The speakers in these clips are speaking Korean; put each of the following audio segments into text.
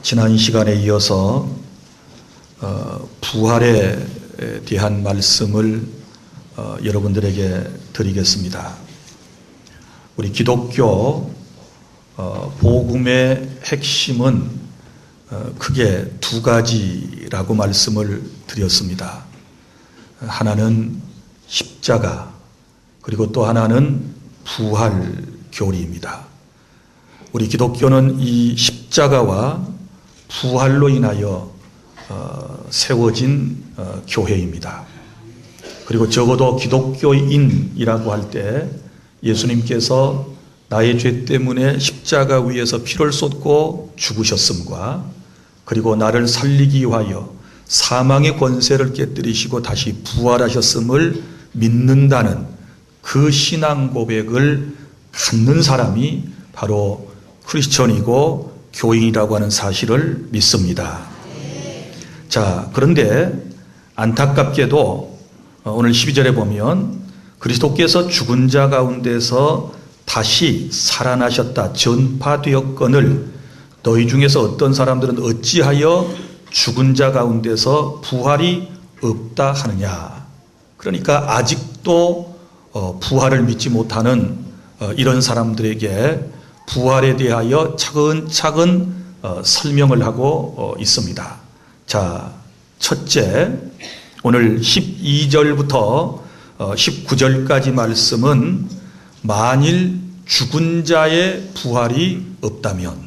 지난 시간에 이어서 부활에 대한 말씀을 여러분들에게 드리겠습니다. 우리 기독교 복음의 핵심은 크게 두 가지라고 말씀을 드렸습니다. 하나는 십자가, 그리고 또 하나는 부활 교리입니다. 우리 기독교는 이 십자가와 부활로 인하여 세워진 교회입니다. 그리고 적어도 기독교인이라고 할 때 예수님께서 나의 죄 때문에 십자가 위에서 피를 쏟고 죽으셨음과, 그리고 나를 살리기 위하여 사망의 권세를 깨뜨리시고 다시 부활하셨음을 믿는다는 그 신앙 고백을 갖는 사람이 바로 크리스천이고 교인이라고 하는 사실을 믿습니다. 자, 그런데 안타깝게도 오늘 12절에 보면 그리스도께서 죽은 자 가운데서 다시 살아나셨다 전파되었거늘 너희 중에서 어떤 사람들은 어찌하여 죽은 자 가운데서 부활이 없다 하느냐. 그러니까 아직도 부활을 믿지 못하는 이런 사람들에게 부활에 대하여 차근차근 설명을 하고 있습니다. 자, 첫째, 오늘 12절부터 19절까지 말씀은 만일 죽은 자의 부활이 없다면,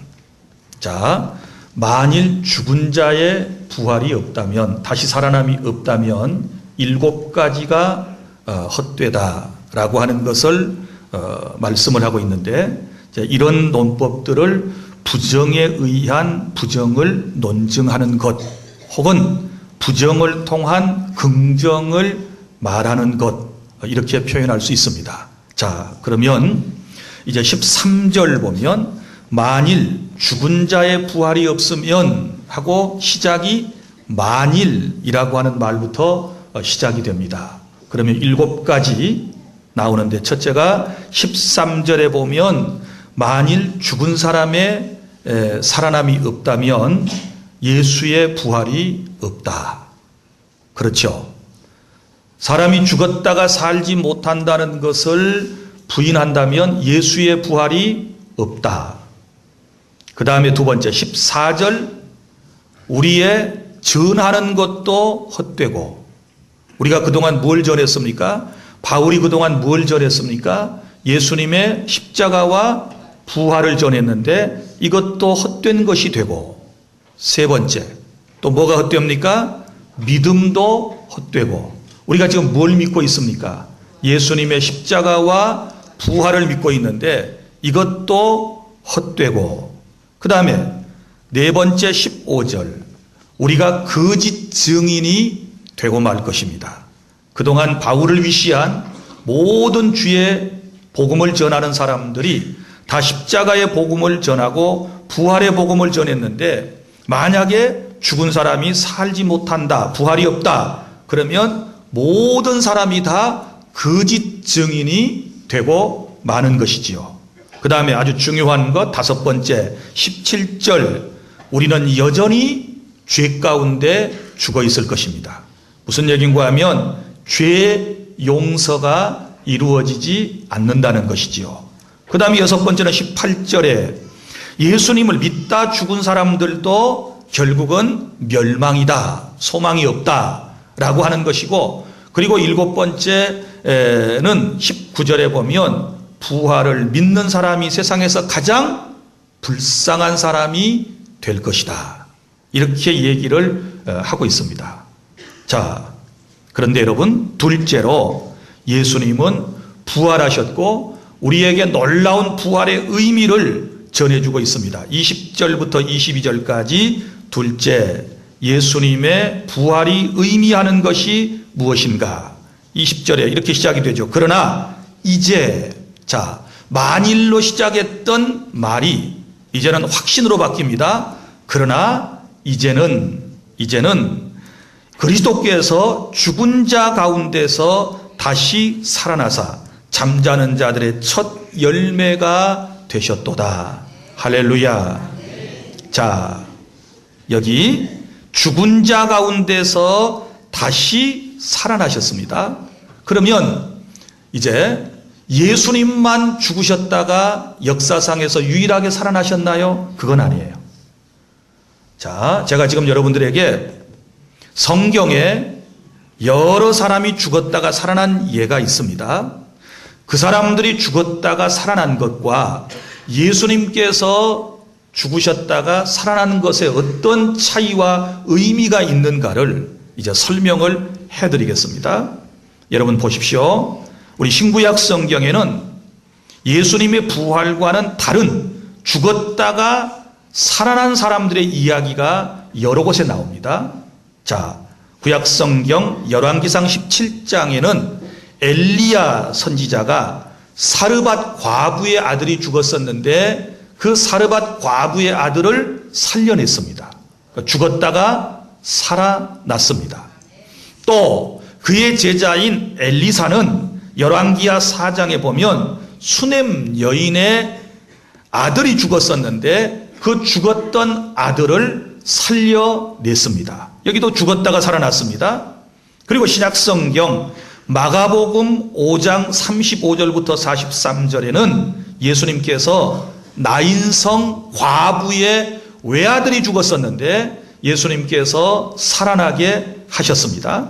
자, 만일 죽은 자의 부활이 없다면, 다시 살아남이 없다면 7가지가 헛되다라고 하는 것을 말씀을 하고 있는데, 이런 논법들을 부정에 의한 부정을 논증하는 것, 혹은 부정을 통한 긍정을 말하는 것, 이렇게 표현할 수 있습니다. 자, 그러면 이제 13절 보면 만일 죽은 자의 부활이 없으면 하고 시작이 만일이라고 하는 말부터 시작이 됩니다. 그러면 7가지 나오는데, 첫째가 13절에 보면 만일 죽은 사람의 살아남이 없다면 예수의 부활이 없다. 그렇죠. 사람이 죽었다가 살지 못한다는 것을 부인한다면 예수의 부활이 없다. 그 다음에 두 번째 14절, 우리의 전하는 것도 헛되고, 우리가 그동안 뭘 전했습니까? 바울이 그동안 뭘 전했습니까? 예수님의 십자가와 부활을 전했는데 이것도 헛된 것이 되고, 세 번째 또 뭐가 헛됩니까? 믿음도 헛되고, 우리가 지금 뭘 믿고 있습니까? 예수님의 십자가와 부활을 믿고 있는데 이것도 헛되고, 그 다음에 네 번째 15절, 우리가 거짓 증인이 되고 말 것입니다. 그동안 바울을 위시한 모든 주의 복음을 전하는 사람들이 다 십자가의 복음을 전하고 부활의 복음을 전했는데, 만약에 죽은 사람이 살지 못한다, 부활이 없다, 그러면 모든 사람이 다 거짓 증인이 되고 마는 것이지요. 그 다음에 아주 중요한 것 다섯 번째 17절, 우리는 여전히 죄 가운데 죽어 있을 것입니다. 무슨 얘기인가 하면 죄 용서가 이루어지지 않는다는 것이지요. 그 다음에 여섯 번째는 18절에 예수님을 믿다 죽은 사람들도 결국은 멸망이다, 소망이 없다 라고 하는 것이고, 그리고 일곱 번째는 19절에 보면 부활을 믿는 사람이 세상에서 가장 불쌍한 사람이 될 것이다, 이렇게 얘기를 하고 있습니다. 자, 그런데 여러분, 둘째로 예수님은 부활하셨고 우리에게 놀라운 부활의 의미를 전해주고 있습니다. 20절부터 22절까지 둘째, 예수님의 부활이 의미하는 것이 무엇인가? 20절에 이렇게 시작이 되죠. 그러나 이제, 자, 만일로 시작했던 말이 이제는 확신으로 바뀝니다. 그러나 이제는 그리스도께서 죽은 자 가운데서 다시 살아나사 잠자는 자들의 첫 열매가 되셨도다. 할렐루야. 자, 여기 죽은 자 가운데서 다시 살아나셨습니다. 그러면 이제 예수님만 죽으셨다가 역사상에서 유일하게 살아나셨나요? 그건 아니에요. 자, 제가 지금 여러분들에게 성경에 여러 사람이 죽었다가 살아난 예가 있습니다. 그 사람들이 죽었다가 살아난 것과 예수님께서 죽으셨다가 살아나는 것에 어떤 차이와 의미가 있는가를 이제 설명을 해드리겠습니다. 여러분 보십시오. 우리 신구약 성경에는 예수님의 부활과는 다른 죽었다가 살아난 사람들의 이야기가 여러 곳에 나옵니다. 자, 구약 성경 열왕기상 17장에는 엘리야 선지자가 사르밧 과부의 아들이 죽었었는데 그 사르밧 과부의 아들을 살려냈습니다. 죽었다가 살아났습니다. 또 그의 제자인 엘리사는 열왕기하 4장에 보면 수넴 여인의 아들이 죽었었는데 그 죽었던 아들을 살려냈습니다. 여기도 죽었다가 살아났습니다. 그리고 신약성경 마가복음 5장 35절부터 43절에는 예수님께서 나인성 과부의 외아들이 죽었었는데 예수님께서 살아나게 하셨습니다.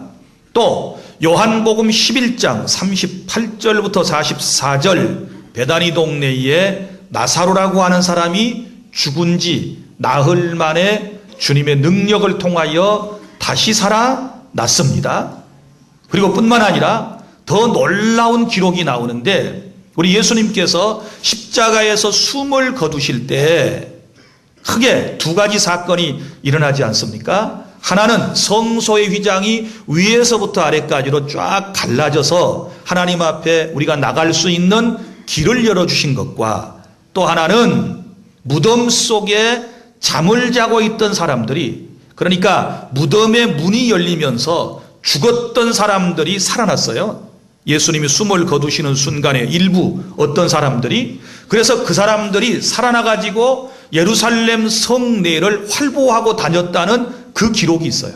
또 요한복음 11장 38절부터 44절 베다니 동네에 나사로라고 하는 사람이 죽은 지 나흘 만에 주님의 능력을 통하여 다시 살아났습니다. 그리고 뿐만 아니라 더 놀라운 기록이 나오는데 우리 예수님께서 십자가에서 숨을 거두실 때 크게 두 가지 사건이 일어나지 않습니까? 하나는 성소의 휘장이 위에서부터 아래까지로 쫙 갈라져서 하나님 앞에 우리가 나갈 수 있는 길을 열어주신 것과 또 하나는 무덤 속에 잠을 자고 있던 사람들이, 그러니까 무덤의 문이 열리면서 죽었던 사람들이 살아났어요. 예수님이 숨을 거두시는 순간에 일부 어떤 사람들이, 그래서 그 사람들이 살아나가지고 예루살렘 성내를 활보하고 다녔다는 그 기록이 있어요.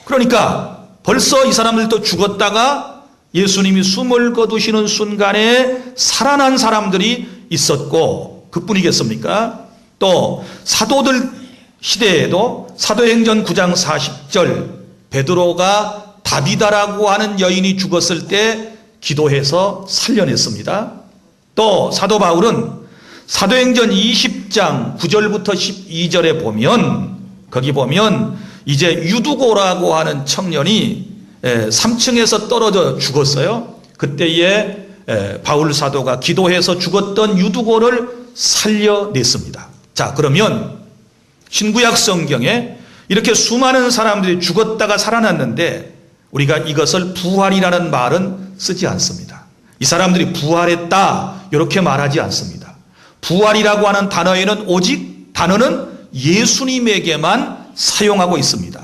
그러니까 벌써 이 사람들도 죽었다가 예수님이 숨을 거두시는 순간에 살아난 사람들이 있었고, 그뿐이겠습니까? 또 사도들 시대에도 사도행전 9장 40절 베드로가 다비다라고 하는 여인이 죽었을 때 기도해서 살려냈습니다. 또 사도 바울은 사도행전 20장 9절부터 12절에 보면, 거기 보면 이제 유두고라고 하는 청년이 3층에서 떨어져 죽었어요. 그때에 바울 사도가 기도해서 죽었던 유두고를 살려냈습니다. 자, 그러면 신구약 성경에 이렇게 수많은 사람들이 죽었다가 살아났는데 우리가 이것을 부활이라는 말은 쓰지 않습니다. 이 사람들이 부활했다 이렇게 말하지 않습니다. 부활이라고 하는 단어에는 오직 단어는 예수님에게만 사용하고 있습니다.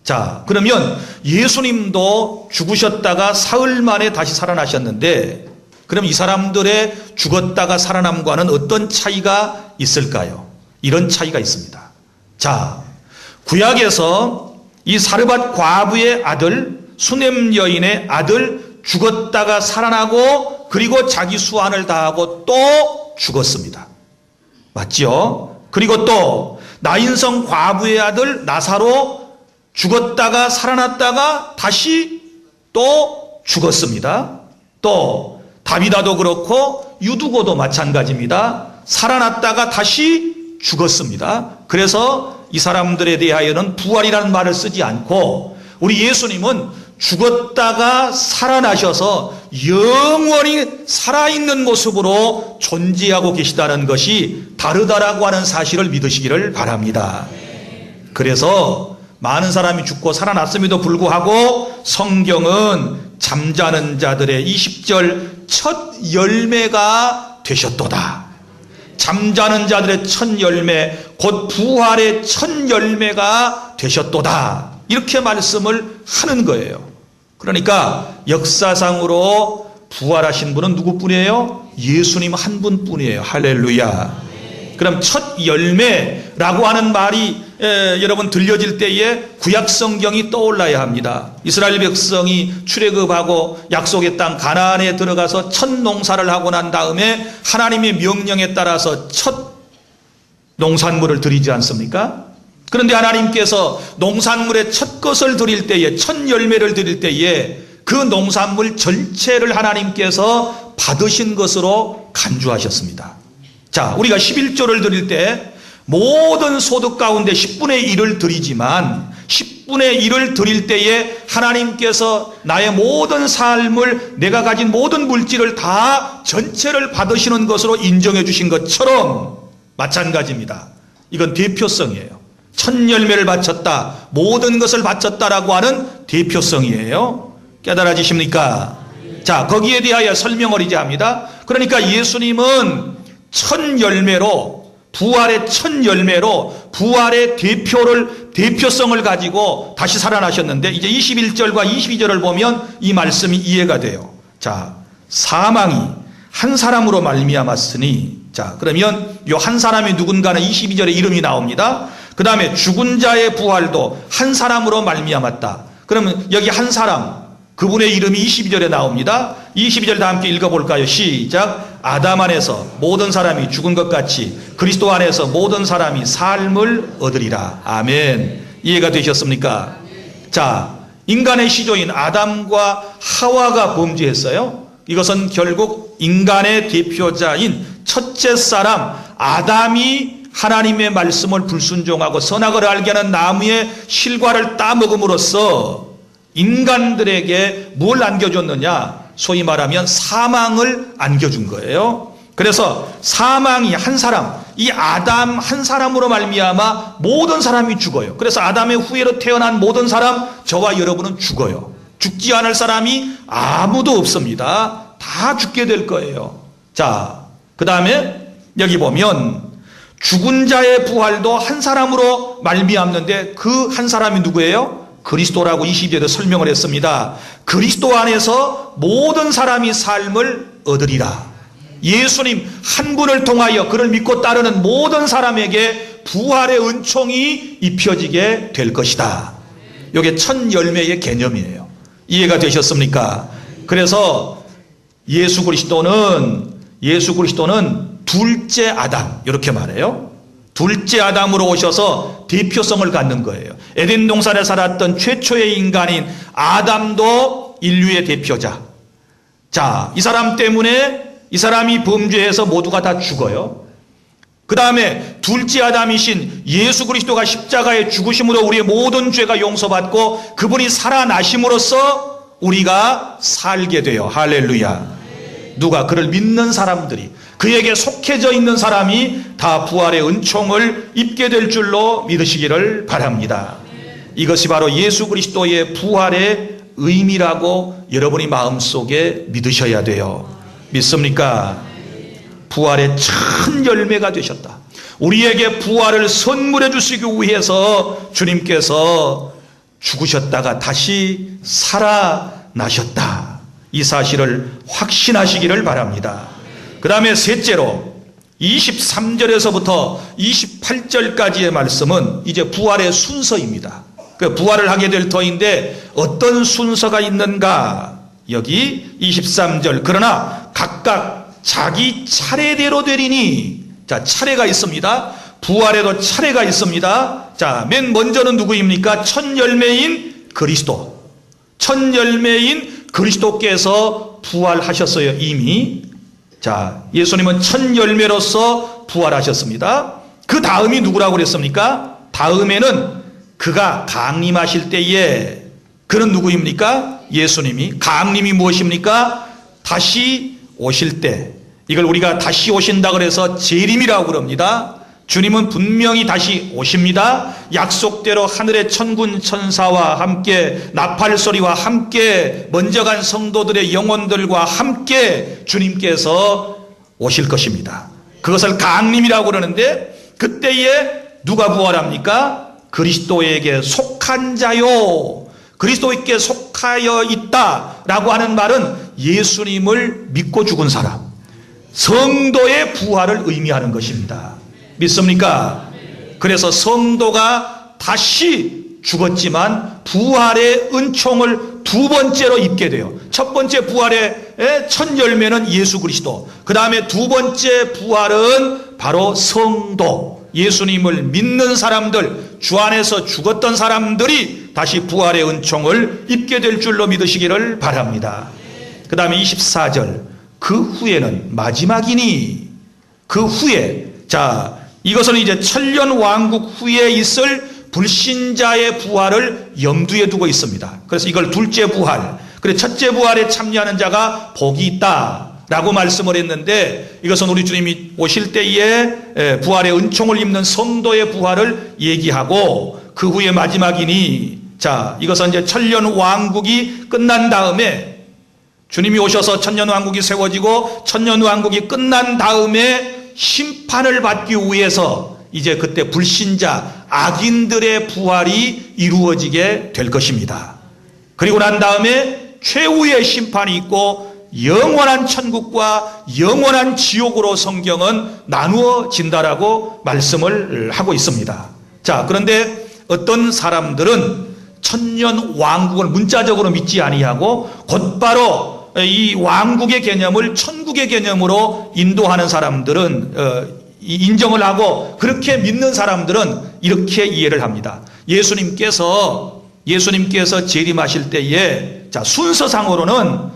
자, 그러면 예수님도 죽으셨다가 사흘 만에 다시 살아나셨는데 그럼 이 사람들의 죽었다가 살아남과는 어떤 차이가 있을까요? 이런 차이가 있습니다. 자, 구약에서 이 사르밧 과부의 아들, 수넴 여인의 아들 죽었다가 살아나고 그리고 자기 수완을 다하고 또 죽었습니다. 맞죠? 그리고 또 나인성 과부의 아들 나사로 죽었다가 살아났다가 다시 또 죽었습니다. 또 다비다도 그렇고 유두고도 마찬가지입니다. 살아났다가 다시 죽었습니다. 그래서 이 사람들에 대하여는 부활이라는 말을 쓰지 않고 우리 예수님은 죽었다가 살아나셔서 영원히 살아있는 모습으로 존재하고 계시다는 것이 다르다라고 하는 사실을 믿으시기를 바랍니다. 그래서 많은 사람이 죽고 살아났음에도 불구하고 성경은 잠자는 자들의 20절 첫 열매가 되셨도다. 잠자는 자들의 첫 열매, 곧 부활의 첫 열매가 되셨도다. 이렇게 말씀을 하는 거예요. 그러니까 역사상으로 부활하신 분은 누구뿐이에요? 예수님 한 분뿐이에요. 할렐루야. 그럼 첫 열매라고 하는 말이 여러분 들려질 때에 구약 성경이 떠올라야 합니다. 이스라엘 백성이 출애굽하고 약속의 땅 가나안에 들어가서 첫 농사를 하고 난 다음에 하나님의 명령에 따라서 첫 농산물을 드리지 않습니까? 그런데 하나님께서 농산물의 첫 것을 드릴 때에, 첫 열매를 드릴 때에 그 농산물 전체를 하나님께서 받으신 것으로 간주하셨습니다. 자, 우리가 11조를 드릴 때 모든 소득 가운데 10분의 1을 드리지만 10분의 1을 드릴 때에 하나님께서 나의 모든 삶을, 내가 가진 모든 물질을 다 전체를 받으시는 것으로 인정해 주신 것처럼 마찬가지입니다. 이건 대표성이에요. 첫 열매를 바쳤다, 모든 것을 바쳤다라고 하는 대표성이에요. 깨달아지십니까? 자, 거기에 대하여 설명을 이제 합니다. 그러니까 예수님은 첫 열매로, 부활의 첫 열매로 부활의 대표성을 가지고 다시 살아나셨는데, 이제 21절과 22절을 보면 이 말씀이 이해가 돼요. 자, 사망이 한 사람으로 말미암았으니, 자, 그러면 요 한 사람이 누군가는 22절에 이름이 나옵니다. 그 다음에 죽은 자의 부활도 한 사람으로 말미암았다. 그러면 여기 한 사람, 그분의 이름이 22절에 나옵니다. 22절 다 함께 읽어볼까요? 시작. 아담 안에서 모든 사람이 죽은 것 같이 그리스도 안에서 모든 사람이 삶을 얻으리라. 아멘. 이해가 되셨습니까? 자, 인간의 시조인 아담과 하와가 범죄했어요. 이것은 결국 인간의 대표자인 첫째 사람 아담이 하나님의 말씀을 불순종하고 선악을 알게 하는 나무의 실과를 따먹음으로써 인간들에게 뭘 안겨줬느냐? 소위 말하면 사망을 안겨준 거예요. 그래서 사망이 한 사람, 이 아담 한 사람으로 말미암아 모든 사람이 죽어요. 그래서 아담의 후예로 태어난 모든 사람, 저와 여러분은 죽어요. 죽지 않을 사람이 아무도 없습니다. 다 죽게 될 거예요. 자, 그 다음에 여기 보면 죽은 자의 부활도 한 사람으로 말미암는데 그 한 사람이 누구예요? 그리스도라고 22절에 설명을 했습니다. 그리스도 안에서 모든 사람이 삶을 얻으리라. 예수님 한 분을 통하여 그를 믿고 따르는 모든 사람에게 부활의 은총이 입혀지게 될 것이다. 이게 첫 열매의 개념이에요. 이해가 되셨습니까? 그래서 예수 그리스도는 둘째 아담, 이렇게 말해요. 둘째 아담으로 오셔서 대표성을 갖는 거예요. 에덴 동산에 살았던 최초의 인간인 아담도 인류의 대표자. 자, 이 사람 때문에 이 사람이 범죄해서 모두가 다 죽어요. 그 다음에 둘째 아담이신 예수 그리스도가 십자가에 죽으심으로 우리의 모든 죄가 용서받고 그분이 살아나심으로써 우리가 살게 돼요. 할렐루야. 누가? 그를 믿는 사람들이, 그에게 속해져 있는 사람이 다 부활의 은총을 입게 될 줄로 믿으시기를 바랍니다. 이것이 바로 예수 그리스도의 부활의 의미라고 여러분이 마음속에 믿으셔야 돼요. 믿습니까? 부활의 첫 열매가 되셨다. 우리에게 부활을 선물해 주시기 위해서 주님께서 죽으셨다가 다시 살아나셨다. 이 사실을 확신하시기를 바랍니다. 그 다음에 셋째로 23절에서부터 28절까지의 말씀은 이제 부활의 순서입니다. 그 부활을 하게 될 터인데 어떤 순서가 있는가? 여기 23절. 그러나 각각 자기 차례대로 되리니. 자, 차례가 있습니다. 부활에도 차례가 있습니다. 자, 맨 먼저는 누구입니까? 첫 열매인 그리스도. 첫 열매인 그리스도께서 부활하셨어요, 이미. 자, 예수님은 첫 열매로서 부활하셨습니다. 그 다음이 누구라고 그랬습니까? 다음에는 그가 강림하실 때에, 그는 누구입니까? 예수님이. 강림이 무엇입니까? 다시 오실 때. 이걸 우리가 다시 오신다 그래서 재림이라고 그럽니다. 주님은 분명히 다시 오십니다. 약속대로 하늘의 천군 천사와 함께 나팔 소리와 함께 먼저 간 성도들의 영혼들과 함께 주님께서 오실 것입니다. 그것을 강림이라고 그러는데, 그때에 누가 부활합니까? 그리스도에게 속한 자요. 그리스도에게 속하여 있다라고 하는 말은 예수님을 믿고 죽은 사람, 성도의 부활을 의미하는 것입니다. 믿습니까? 그래서 성도가 다시 죽었지만 부활의 은총을 두 번째로 입게 돼요. 첫 번째 부활의 첫 열매는 예수 그리스도, 그 다음에 두 번째 부활은 바로 성도, 예수님을 믿는 사람들, 주 안에서 죽었던 사람들이 다시 부활의 은총을 입게 될 줄로 믿으시기를 바랍니다. 그 다음에 24절, 그 후에는 마지막이니, 그 후에, 자, 이것은 이제 천년 왕국 후에 있을 불신자의 부활을 염두에 두고 있습니다. 그래서 이걸 둘째 부활, 그래 첫째 부활에 참여하는 자가 복이 있다라고 말씀을 했는데, 이것은 우리 주님이 오실 때에 부활의 은총을 입는 성도의 부활을 얘기하고, 그 후에 마지막이니, 자, 이것은 이제 천년 왕국이 끝난 다음에, 주님이 오셔서 천년 왕국이 세워지고 천년 왕국이 끝난 다음에 심판을 받기 위해서 이제 그때 불신자, 악인들의 부활이 이루어지게 될 것입니다. 그리고 난 다음에 최후의 심판이 있고 영원한 천국과 영원한 지옥으로 성경은 나누어진다라고 말씀을 하고 있습니다. 자, 그런데 어떤 사람들은 천년 왕국을 문자적으로 믿지 아니하고 곧바로 이 왕국의 개념을 천국의 개념으로 인도하는 사람들은 인정을 하고, 그렇게 믿는 사람들은 이렇게 이해를 합니다. 예수님께서 재림하실 때에, 자, 순서상으로는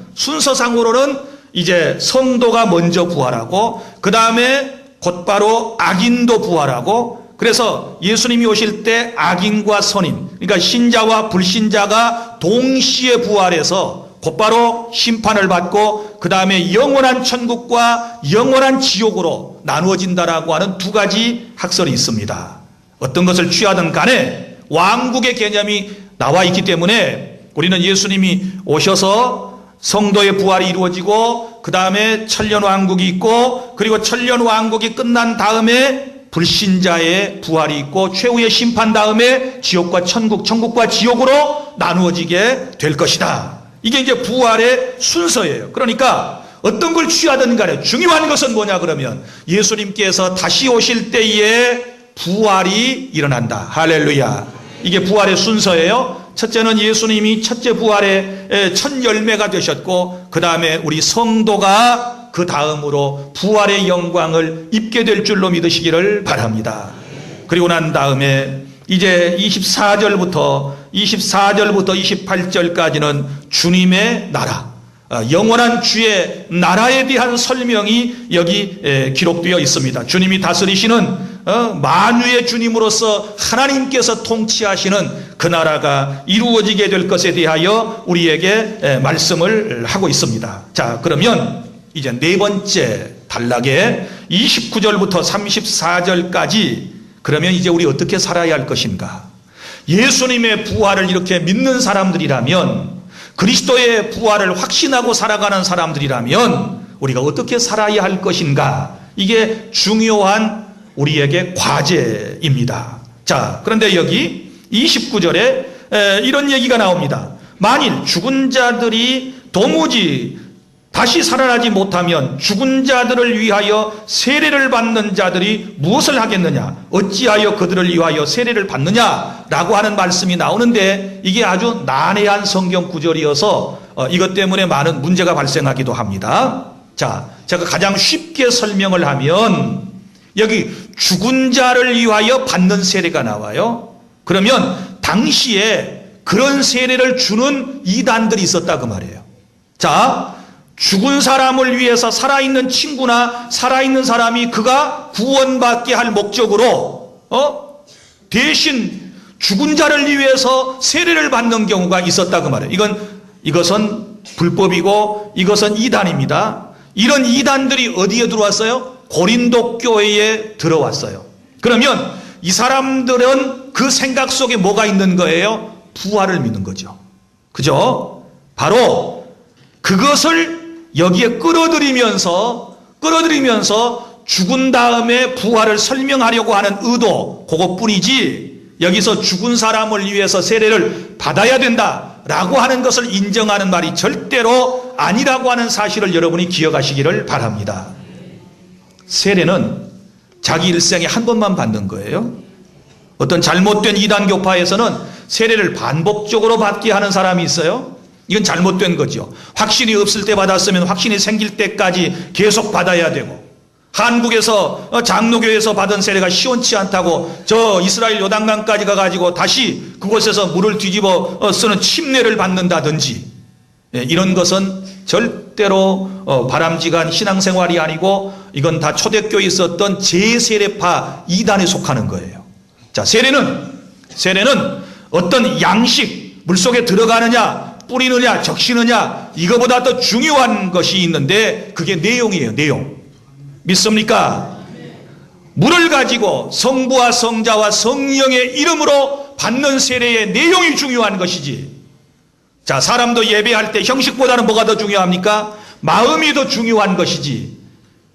이제 성도가 먼저 부활하고, 그 다음에 곧바로 악인도 부활하고, 그래서 예수님이 오실 때 악인과 선인, 그러니까 신자와 불신자가 동시에 부활해서 곧바로 심판을 받고 그 다음에 영원한 천국과 영원한 지옥으로 나누어진다라고 하는 두 가지 학설이 있습니다. 어떤 것을 취하든 간에 왕국의 개념이 나와 있기 때문에 우리는 예수님이 오셔서 성도의 부활이 이루어지고 그 다음에 천년 왕국이 있고, 그리고 천년 왕국이 끝난 다음에 불신자의 부활이 있고 최후의 심판 다음에 지옥과 천국, 천국과 지옥으로 나누어지게 될 것이다. 이게 이제 부활의 순서예요. 그러니까 어떤 걸 취하든 간에 중요한 것은 뭐냐 그러면 예수님께서 다시 오실 때에 부활이 일어난다. 할렐루야. 이게 부활의 순서예요. 첫째는 예수님이 첫째 부활의 첫 열매가 되셨고, 그 다음에 우리 성도가 그 다음으로 부활의 영광을 입게 될 줄로 믿으시기를 바랍니다. 그리고 난 다음에 이제 24절부터 28절까지는 주님의 나라, 영원한 주의 나라에 대한 설명이 여기 기록되어 있습니다. 주님이 다스리시는 만유의 주님으로서 하나님께서 통치하시는 그 나라가 이루어지게 될 것에 대하여 우리에게 말씀을 하고 있습니다. 자, 그러면 이제 네 번째 단락에 29절부터 34절까지, 그러면 이제 우리 어떻게 살아야 할 것인가? 예수님의 부활을 이렇게 믿는 사람들이라면, 그리스도의 부활을 확신하고 살아가는 사람들이라면 우리가 어떻게 살아야 할 것인가? 이게 중요한 우리에게 과제입니다. 자, 그런데 여기 29절에 이런 얘기가 나옵니다. 만일 죽은 자들이 도무지 다시 살아나지 못하면 죽은 자들을 위하여 세례를 받는 자들이 무엇을 하겠느냐? 어찌하여 그들을 위하여 세례를 받느냐라고 하는 말씀이 나오는데, 이게 아주 난해한 성경 구절이어서 이것 때문에 많은 문제가 발생하기도 합니다. 자, 제가 가장 쉽게 설명을 하면 여기 죽은 자를 위하여 받는 세례가 나와요. 그러면 당시에 그런 세례를 주는 이단들이 있었다 그 말이에요. 자, 죽은 사람을 위해서 살아있는 친구나 살아있는 사람이 그가 구원받게 할 목적으로 대신 죽은 자를 위해서 세례를 받는 경우가 있었다 그 말이에요. 이것은 불법이고 이것은 이단입니다. 이런 이단들이 어디에 들어왔어요? 고린도 교회에 들어왔어요. 그러면 이 사람들은 그 생각 속에 뭐가 있는 거예요? 부활을 믿는 거죠. 그죠? 바로 그것을 여기에 끌어들이면서 죽은 다음에 부활을 설명하려고 하는 의도, 그것뿐이지 여기서 죽은 사람을 위해서 세례를 받아야 된다라고 하는 것을 인정하는 말이 절대로 아니라고 하는 사실을 여러분이 기억하시기를 바랍니다. 세례는 자기 일생에 한 번만 받는 거예요. 어떤 잘못된 이단 교파에서는 세례를 반복적으로 받게 하는 사람이 있어요. 이건 잘못된 거죠. 확신이 없을 때 받았으면 확신이 생길 때까지 계속 받아야 되고, 한국에서 장로교에서 받은 세례가 시원치 않다고 저 이스라엘 요단강까지 가가지고 다시 그곳에서 물을 뒤집어 쓰는 침례를 받는다든지, 이런 것은 절대로 바람직한 신앙생활이 아니고 이건 다 초대교회에 있었던 제세례파 이단에 속하는 거예요. 자, 세례는 어떤 양식, 물속에 들어가느냐 뿌리느냐 적시느냐 이거보다 더 중요한 것이 있는데 그게 내용이에요. 내용. 믿습니까? 물을 가지고 성부와 성자와 성령의 이름으로 받는 세례의 내용이 중요한 것이지. 자, 사람도 예배할 때 형식보다는 뭐가 더 중요합니까? 마음이 더 중요한 것이지.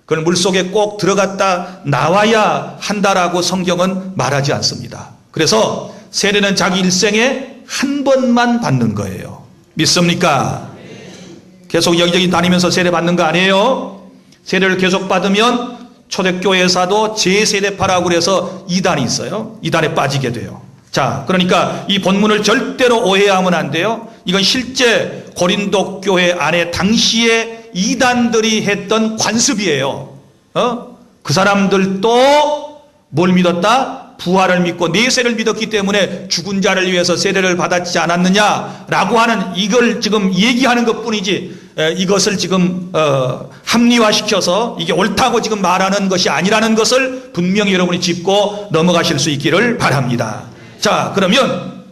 그걸 물속에 꼭 들어갔다 나와야 한다라고 성경은 말하지 않습니다. 그래서 세례는 자기 일생에 한 번만 받는 거예요. 믿습니까? 계속 여기저기 다니면서 세례 받는 거 아니에요? 세례를 계속 받으면 초대교회에서도 제세례파라고 그래서 이단이 있어요. 이단에 빠지게 돼요. 자, 그러니까 이 본문을 절대로 오해하면 안 돼요. 이건 실제 고린도 교회 안에 당시에 이단들이 했던 관습이에요. 그 사람들도 뭘 믿었다? 부활을 믿고 내세를 믿었기 때문에 죽은 자를 위해서 세례를 받았지 않았느냐라고 하는 이걸 지금 얘기하는 것뿐이지, 이것을 지금 합리화시켜서 이게 옳다고 지금 말하는 것이 아니라는 것을 분명히 여러분이 짚고 넘어가실 수 있기를 바랍니다. 자, 그러면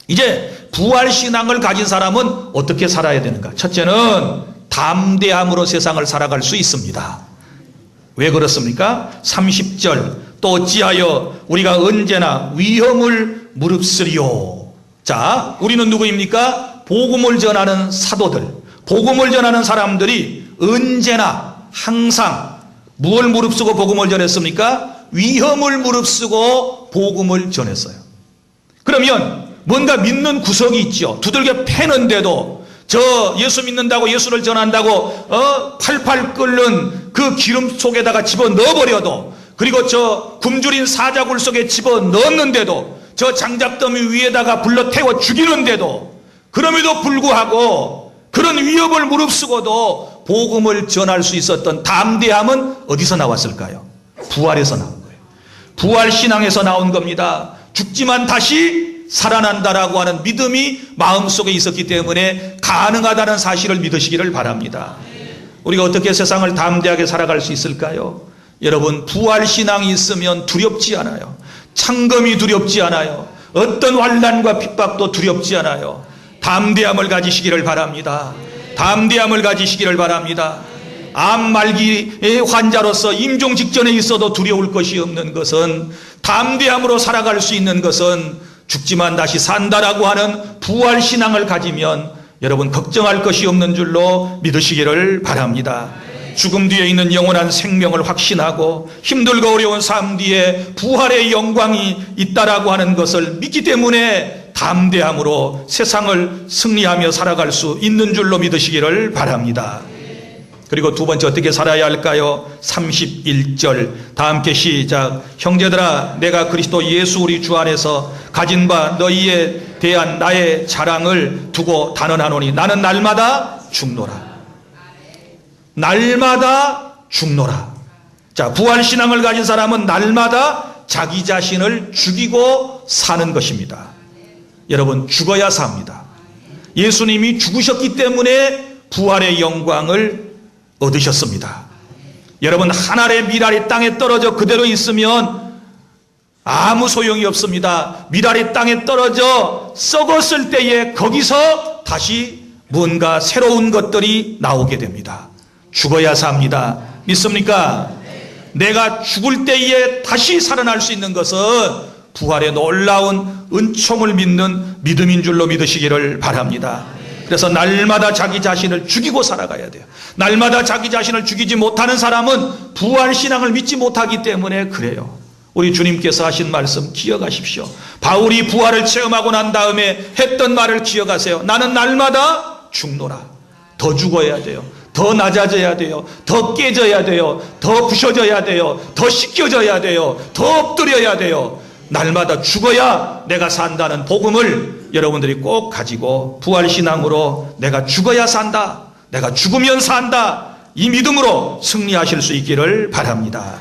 이제 부활신앙을 가진 사람은 어떻게 살아야 되는가? 첫째는 담대함으로 세상을 살아갈 수 있습니다. 왜 그렇습니까? 30절, 또 어찌하여 우리가 언제나 위험을 무릅쓰리요. 자, 우리는 누구입니까? 복음을 전하는 사도들, 복음을 전하는 사람들이 언제나 항상 무엇을 무릅쓰고 복음을 전했습니까? 위험을 무릅쓰고 복음을 전했어요. 그러면 뭔가 믿는 구석이 있죠. 두들겨 패는데도 저 예수 믿는다고, 예수를 전한다고 팔팔 끓는 그 기름 속에다가 집어 넣어버려도, 그리고 저 굶주린 사자굴 속에 집어 넣었는데도, 저 장작더미 위에다가 불러 태워 죽이는데도, 그럼에도 불구하고 그런 위협을 무릅쓰고도 복음을 전할 수 있었던 담대함은 어디서 나왔을까요? 부활에서 나온 거예요. 부활신앙에서 나온 겁니다. 죽지만 다시 살아난다라고 하는 믿음이 마음속에 있었기 때문에 가능하다는 사실을 믿으시기를 바랍니다. 우리가 어떻게 세상을 담대하게 살아갈 수 있을까요? 여러분, 부활신앙이 있으면 두렵지 않아요. 창검이 두렵지 않아요. 어떤 환난과 핍박도 두렵지 않아요. 담대함을 가지시기를 바랍니다. 담대함을 가지시기를 바랍니다. 암 말기의 환자로서 임종 직전에 있어도 두려울 것이 없는 것은, 담대함으로 살아갈 수 있는 것은 죽지만 다시 산다라고 하는 부활신앙을 가지면 여러분 걱정할 것이 없는 줄로 믿으시기를 바랍니다. 죽음 뒤에 있는 영원한 생명을 확신하고 힘들고 어려운 삶 뒤에 부활의 영광이 있다라고 하는 것을 믿기 때문에 담대함으로 세상을 승리하며 살아갈 수 있는 줄로 믿으시기를 바랍니다. 그리고 두 번째 어떻게 살아야 할까요? 31절 다 함께 시작. 형제들아, 내가 그리스도 예수 우리 주 안에서 가진 바 너희에 대한 나의 자랑을 두고 단언하노니 나는 날마다 죽노라. 날마다 죽노라. 자, 부활신앙을 가진 사람은 날마다 자기 자신을 죽이고 사는 것입니다. 여러분, 죽어야 삽니다. 예수님이 죽으셨기 때문에 부활의 영광을 얻으셨습니다. 여러분, 한 알의 밀알이 땅에 떨어져 그대로 있으면 아무 소용이 없습니다. 밀알이 땅에 떨어져 썩었을 때에 거기서 다시 뭔가 새로운 것들이 나오게 됩니다. 죽어야 삽니다. 믿습니까? 내가 죽을 때에 다시 살아날 수 있는 것은 부활의 놀라운 은총을 믿는 믿음인 줄로 믿으시기를 바랍니다. 그래서 날마다 자기 자신을 죽이고 살아가야 돼요. 날마다 자기 자신을 죽이지 못하는 사람은 부활신앙을 믿지 못하기 때문에 그래요. 우리 주님께서 하신 말씀 기억하십시오. 바울이 부활을 체험하고 난 다음에 했던 말을 기억하세요. 나는 날마다 죽노라. 더 죽어야 돼요. 더 낮아져야 돼요. 더 깨져야 돼요. 더 부셔져야 돼요. 더 씻겨져야 돼요. 더 엎드려야 돼요. 날마다 죽어야 내가 산다는 복음을 여러분들이 꼭 가지고 부활신앙으로 내가 죽어야 산다, 내가 죽으면 산다, 이 믿음으로 승리하실 수 있기를 바랍니다.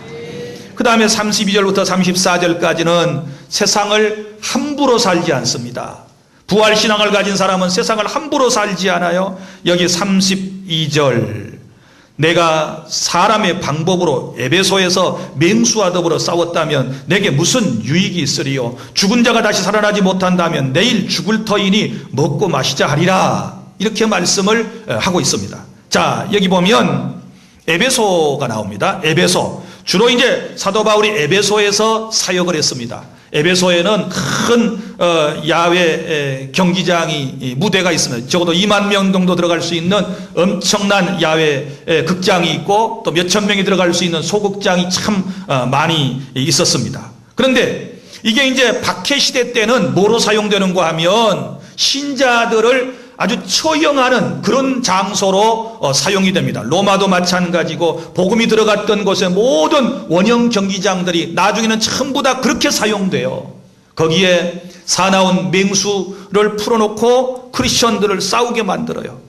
그 다음에 32절부터 34절까지는 세상을 함부로 살지 않습니다. 부활신앙을 가진 사람은 세상을 함부로 살지 않아요. 여기 32절, 내가 사람의 방법으로 에베소에서 맹수와 더불어 싸웠다면 내게 무슨 유익이 있으리요? 죽은 자가 다시 살아나지 못한다면 내일 죽을 터이니 먹고 마시자 하리라. 이렇게 말씀을 하고 있습니다. 자, 여기 보면 에베소가 나옵니다. 에베소. 주로 이제 사도 바울이 에베소에서 사역을 했습니다. 에베소에는 큰 야외 경기장이 무대가 있습니다. 적어도 2만 명 정도 들어갈 수 있는 엄청난 야외 극장이 있고 또 몇천 명이 들어갈 수 있는 소극장이 참 많이 있었습니다. 그런데 이게 이제 박해 시대 때는 뭐로 사용되는가 하면 신자들을 아주 처형하는 그런 장소로 사용이 됩니다. 로마도 마찬가지고 복음이 들어갔던 곳의 모든 원형 경기장들이 나중에는 전부 다 그렇게 사용돼요. 거기에 사나운 맹수를 풀어놓고 크리스천들을 싸우게 만들어요.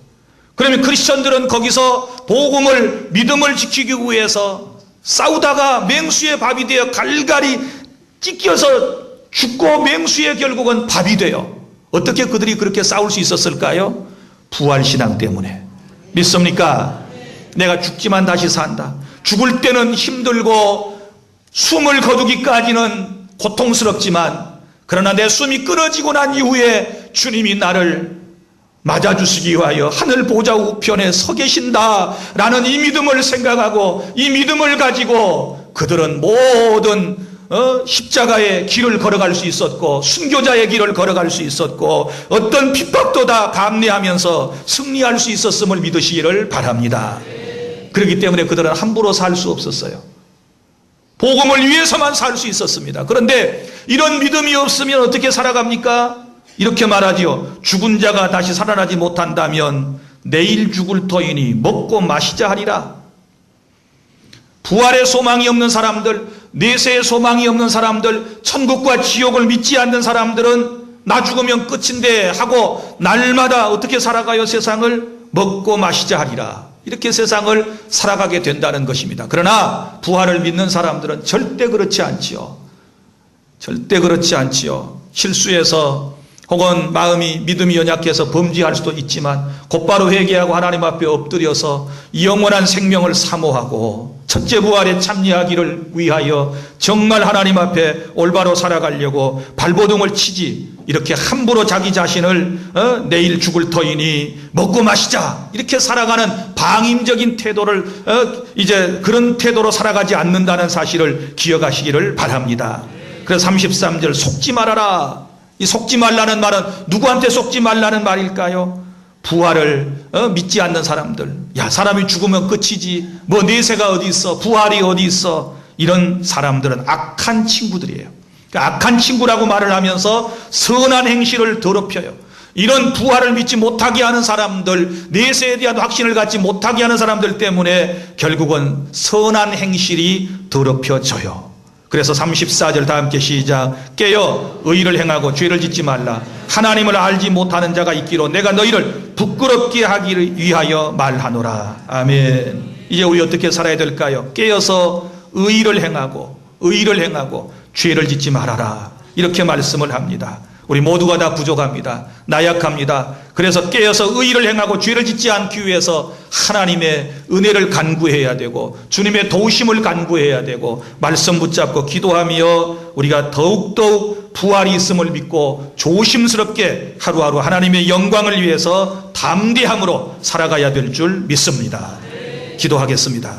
그러면 크리스천들은 거기서 복음을, 믿음을 지키기 위해서 싸우다가 맹수의 밥이 되어 갈갈이 찢겨서 죽고 맹수의 결국은 밥이 돼요. 어떻게 그들이 그렇게 싸울 수 있었을까요? 부활신앙 때문에. 믿습니까? 내가 죽지만 다시 산다. 죽을 때는 힘들고 숨을 거두기까지는 고통스럽지만 그러나 내 숨이 끊어지고 난 이후에 주님이 나를 맞아주시기 위하여 하늘 보좌 우편에 서 계신다라는 이 믿음을 생각하고 이 믿음을 가지고 그들은 모든 십자가의 길을 걸어갈 수 있었고 순교자의 길을 걸어갈 수 있었고 어떤 핍박도 다 감내하면서 승리할 수 있었음을 믿으시기를 바랍니다. 그렇기 때문에 그들은 함부로 살 수 없었어요. 복음을 위해서만 살 수 있었습니다. 그런데 이런 믿음이 없으면 어떻게 살아갑니까? 이렇게 말하지요. 죽은 자가 다시 살아나지 못한다면 내일 죽을 터이니 먹고 마시자 하리라. 부활의 소망이 없는 사람들, 내세의 소망이 없는 사람들, 천국과 지옥을 믿지 않는 사람들은 나 죽으면 끝인데 하고 날마다 어떻게 살아가요? 세상을 먹고 마시자 하리라. 이렇게 세상을 살아가게 된다는 것입니다. 그러나 부활을 믿는 사람들은 절대 그렇지 않지요. 절대 그렇지 않지요. 실수해서 혹은 마음이 믿음이 연약해서 범죄할 수도 있지만 곧바로 회개하고 하나님 앞에 엎드려서 영원한 생명을 사모하고 첫째 부활에 참여하기를 위하여 정말 하나님 앞에 올바로 살아가려고 발버둥을 치지 이렇게 함부로 자기 자신을 내일 죽을 터이니 먹고 마시자 이렇게 살아가는 방임적인 태도를 이제 그런 태도로 살아가지 않는다는 사실을 기억하시기를 바랍니다. 그래서 33절 속지 말아라. 이 속지 말라는 말은 누구한테 속지 말라는 말일까요? 부활을 믿지 않는 사람들. 야, 사람이 죽으면 끝이지. 뭐 내세가 어디 있어? 부활이 어디 있어? 이런 사람들은 악한 친구들이에요. 그러니까 악한 친구라고 말을 하면서 선한 행실을 더럽혀요. 이런 부활을 믿지 못하게 하는 사람들, 내세에 대한 확신을 갖지 못하게 하는 사람들 때문에 결국은 선한 행실이 더럽혀져요. 그래서 34절 다 함께 시작. 깨어 의를 행하고 죄를 짓지 말라. 하나님을 알지 못하는 자가 있기로 내가 너희를 부끄럽게 하기를 위하여 말하노라. 아멘. 이제 우리 어떻게 살아야 될까요? 깨어서 의를 행하고 죄를 짓지 말아라. 이렇게 말씀을 합니다. 우리 모두가 다 부족합니다. 나약합니다. 그래서 깨어서 의를 행하고 죄를 짓지 않기 위해서 하나님의 은혜를 간구해야 되고 주님의 도우심을 간구해야 되고 말씀 붙잡고 기도하며 우리가 더욱더욱 부활이 있음을 믿고 조심스럽게 하루하루 하나님의 영광을 위해서 담대함으로 살아가야 될 줄 믿습니다. 기도하겠습니다.